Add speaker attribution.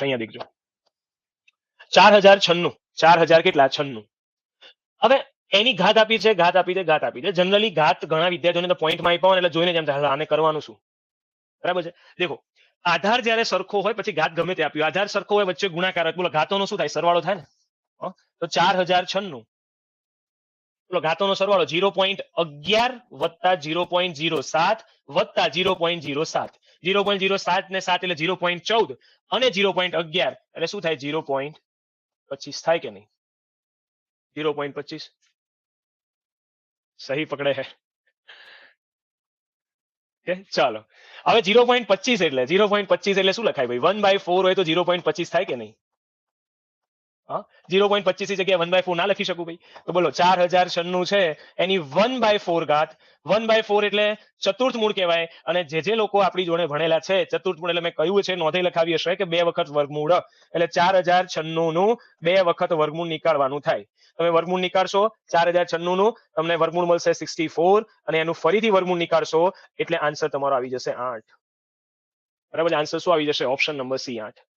Speaker 1: અહીંયા દેખજો 4096 4000 કેટલા 96 હવે એની ઘાત આપી છે ઘાત આપી છે ઘાત આપી છે જનરલી ઘાત ઘણા વિદ્યાર્થીઓને તો પોઈન્ટમાં આપ્યા હોય એટલે જોઈને જ એમ થાય આને કરવાનું શું બરાબર છે દેખો આધાર જ્યારે સરખો હોય પછી ઘાત ગમે તે આપ્યું આધાર સરખો હોય વચ્ચે ગુણાકાર હોય બોલો ઘાતોનો શું થાય સરવાળો થાય ને તો 4096 બોલો ઘાતોનો સરવાળો 0.11 વત્તા 0.07 વત્તા 0.07 0.07 ને 7 એટલે 0.14 અને 0.11 એટલે શું થાય 0.25 થાય કે નહીં 0.25 સહી પકડે હે ચાલો હવે 0.25 એટલે 0.25 એટલે શું લખાય ભાઈ 1/4 હોય તો 0.25 થાય કે નહીં 0.25 ની જગ્યાએ 1/4 ના લખી શકું ભાઈ તો બોલો 4096 છે એની 1/4 ઘાત 1/4 એટલે ચતુર્થ મૂળ કહેવાય અને જે લોકો આપણી જોડે ભણેલા છે ચતુર્થ મૂળ એટલે મેં કહ્યું છે નોંધે લખાવી હશે કે 2 વખત વર્ગમૂળ એટલે 4096 નું 2 વખત વર્ગમૂળ નીકાળવાનું થાય તમે વર્ગમૂળ નીકાળશો 4096 નું તમને વર્ગમૂળ મળશે 64 અને એનું ફરીથી વર્ગમૂળ નીકાળશો એટલે આન્સર તમારો આવી જશે 8 બરાબર આન્સર શું આવી જશે ઓપ્શન નંબર સી 8